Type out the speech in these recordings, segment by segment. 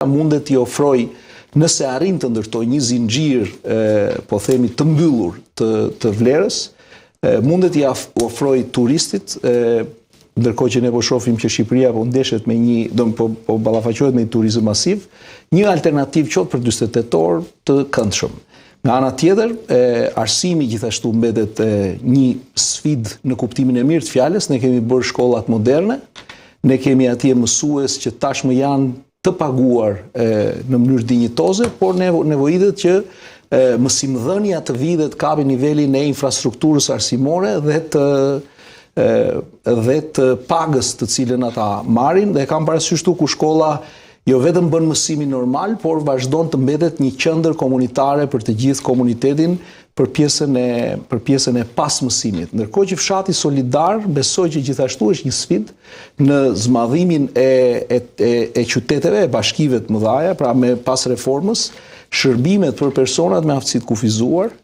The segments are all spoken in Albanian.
mundet t'i ofroj, nëse arrin të ndërtoj një zinxhir, po themi të mbyllur të vlerës, mundet t'i ofroj turistit, ndërkohë që ne po shohim që Shqipëria po ndeshet me po ballafaqohet me një turizëm masiv, një alternativë qoftë për 48 orë të këndshëm. Nga ana tjetër, arsimi gjithashtu mbetet një sfidë në kuptimin e mirë të fjalës. Ne kemi bërë shkollat moderne, ne kemi atje mësues që tashmë janë të paguar në mënyrë dinjitoze, por nevojitet që mësimdhënia të vi dhe të kapi nivelin e infrastrukturës arsimore dhe të pagës të cilën ata marrin, dhe kam parasysh ku shkolla jo vetëm bën mësimin normal, por vazhdon të mbetet një qendër komunitare për të gjithë komunitetin për pjesën e pasmësimit. Ndërkohë që fshati solidar, besoj që gjithashtu është një sfidë në zmadhimin e qyteteve, e bashkive të mëdhaja, pra me pas reformës, shërbimet për personat me aftësi të kufizuar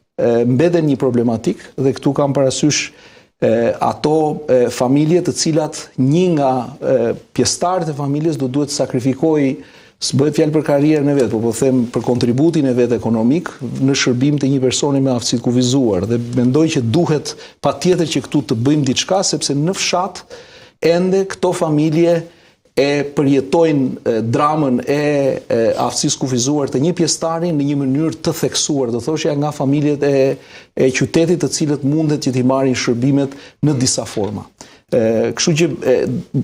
mbeten një problematik, dhe këtu kam parasysh ato familje të cilat një nga pjesëtarët e familjes do duhet të sakrifikojë, s'bëhet fjalë për karrierën e vet, po them për kontributin e vet ekonomik në shërbim të një personi me aftësi të kufizuar, dhe mendoj që duhet patjetër që këtu të bëjmë diçka, sepse në fshat ende këto familje e përjetojnë dramën e aftësisë kufizuar të një pjesëtari në një mënyrë të theksuar, do thoshja nga familjet e qytetit të cilët mundet që t'i marrin shërbimet në disa forma. Kështu që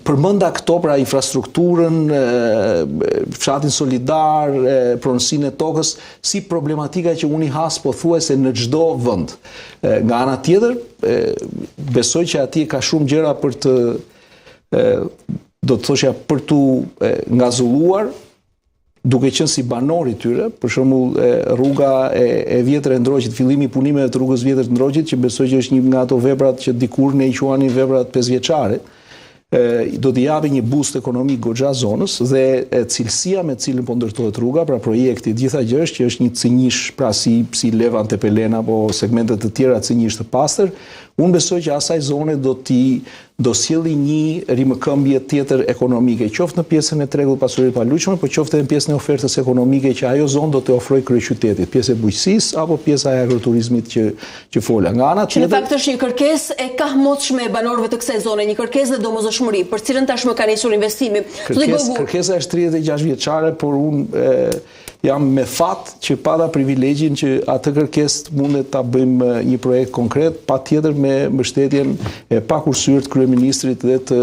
përmenda këto, pra infrastrukturën, fshatin solidar, pronësinë e tokës, si problematika që unë i has pothuajse në çdo vend. Nga ana tjetër, besoj që atje ka shumë gjëra për të do të thoshja për tu ngazulluar, duke qenë si banori tyre, për shembull rruga e vjetër e Ndroqit, fillimi i punimeve të rrugës vjetër të Ndroqit, që besoj që është një nga ato veprat që dikur ne i quanin veprat 5-vjeçare, do t'i japi një boost ekonomik goxha zonës, dhe cilësia me cilën po ndërtohet rruga, pra projekti, gjitha gjë është që është një cënjish, pra si Levan te Pelena, apo segmentet të tjera cënjish të pastër. Unë besoj që asaj zone do sjelli një rimëkëmbje tjetër ekonomike, qoftë në pjesën e tregut pasurisë palujshme, por qoftë edhe në pjesën e ofertës ekonomike që ajo zonë do të ofrojë kryeqytetit, pjesë e bujqësisë apo pjesa e agroturizmit që fola. Nga ana tjetër, në fakt është një kërkesë e kahmotshme e banorëve të kësaj zone, një kërkesë dhe domosdoshmëri, për cilën tashmë ka nisur investimi. Kërkesa është 36 vjeçare, por unë jam me fat që pata privilegjin që atë kërkesë mundet ta bëjmë një projekt konkret, patjetër me mbështetjen e pakursyer të kryeministrit dhe të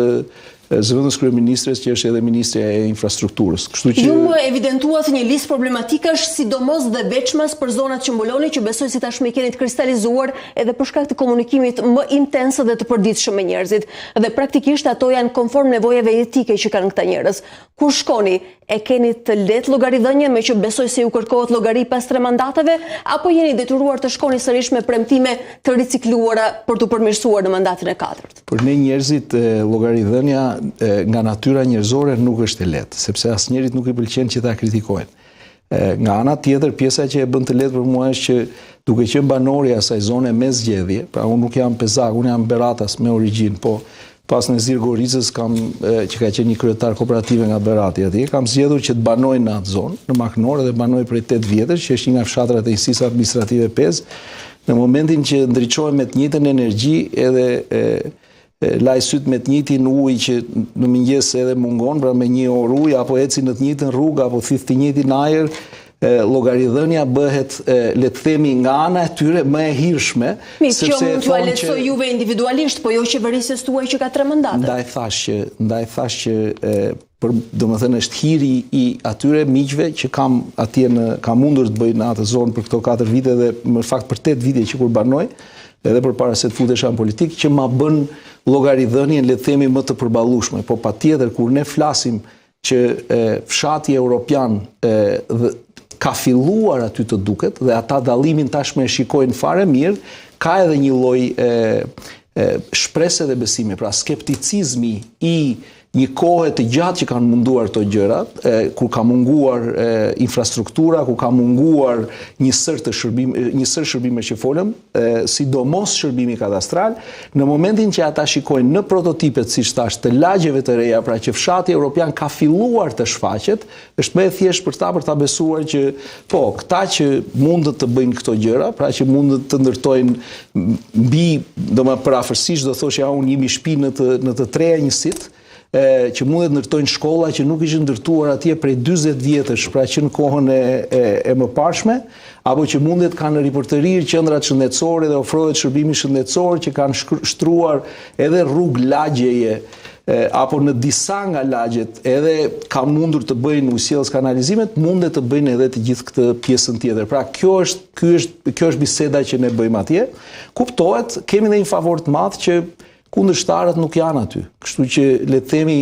zëvendës kryeministres, që është edhe ministrja e infrastrukturës. Kështu që ju më evidentuat një listë problematikash, sidomos dhe veçmas për zonat që mbuloni, që besoj si tashmë i keni të kristalizuar edhe për shkak të komunikimit më intens dhe të përditshëm me njerëzit. Dhe praktikisht ato janë konform nevojave jetike që kanë këta njerëz. Kur shkoni, e keni të lehtë llogaridhënie, me që besoj se ju kërkohet llogari pas 3 mandateve, apo jeni detyruar të shkoni sërish me premtime të ricikluara për të përmirësuar në mandatin e 4? Për ne njerëzit, llogaridhënia nga natyra njerëzore nuk është e lehtë, sepse asnjërit nuk i pëlqen që ta kritikojnë. Nga ana tjetër, pjesa që e bën të lehtë për mua është që duke qenë banori asaj zone me zgjedhje, pra unë nuk jam Pezak, unë jam Beratas me origjinë, po pas Nezir Goricës që ka qenë një kryetar kooperative nga Berati atje, kam zgjedhur që të banoj në atë zonë, në Maknor, dhe banoj prej 8 vjetësh, që është një nga fshatrat e njësisë administrative 5. Në momentin që ndriçohem me të njëjtën energji, edhe laj syt me të njëjtin ujë që në mëngjes edhe mungon, pra me 1 orë ujë, apo eci në të njëjtën rrugë, apo thith të njëjtin ajër, llogaridhënia bëhet, le të themi, nga ana e tyre më e hirshme, sepse mund t'ju lehtësoj juve individualisht, po jo qeverisjes tuaj që ka 3 mandate. Ndaj thash që domethënë është hiri i atyre miqve që kam mundur të bëj në atë zonë për këto 4 vite, dhe në fakt për 8 vite që kur banoj, edhe përpara se të futesha në politikë, që ma bën llogaridhënien, le të themi, më të përballueshme. Po patjetër kur ne flasim që fshati evropian ka filluar aty të duket, dhe ata dallimin tashmë e shikojnë fare mirë, ka edhe një lloj shprese dhe besimi, pra skepticizmi i një kohë të gjatë që kanë munduar këto gjërat, kur ka munguar infrastruktura, kur ka munguar një sër shërbime që folëm, sidomos shërbimi kadastral, në momentin që ata shikojnë në prototipet, siç thash, të lagjeve të reja, pra që fshati evropian ka filluar të shfaqet, është më e thjeshtë për ta besuar që po, këta që mundët të bëjnë këto gjëra, pra që mundët të ndërtojnë mbi, parafërsisht do thosh ja unë jemi shtëpi në të treja njësit, që mundet ndërtojnë shkolla që nuk ishin ndërtuar atje prej 40 vjetësh, pra që në kohën e mëparshme, apo që mundet kanë riporterir qendrat shëndetësore dhe ofrohet shërbimi shëndetësor që kanë shtruar edhe rrugë lagjeje, apo në disa nga lagjet edhe ka mundur të bëjnë ujësjellës kanalizimet, mundet të bëjnë edhe të gjithë këtë pjesën tjetër. Pra kjo është biseda që ne bëjmë atje. Kuptohet, kemi dhe një favor të madh që kundërshtarët nuk janë aty. Kështu që le të themi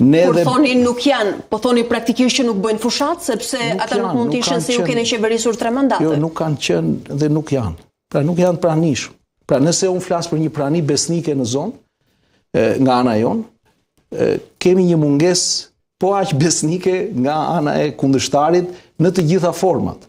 Kur thoni nuk janë, po thoni praktikisht që nuk bëjnë fushat, sepse ata nuk mund të ishin se ju keni qeverisur 3 mandate. Jo, nuk kanë qenë dhe nuk janë. Pra nuk janë pranish. Pra nëse unë flas për një prani besnike në zonë, nga ana jonë, kemi një mungesë po aq besnike nga ana e kundërshtarit në të gjitha format.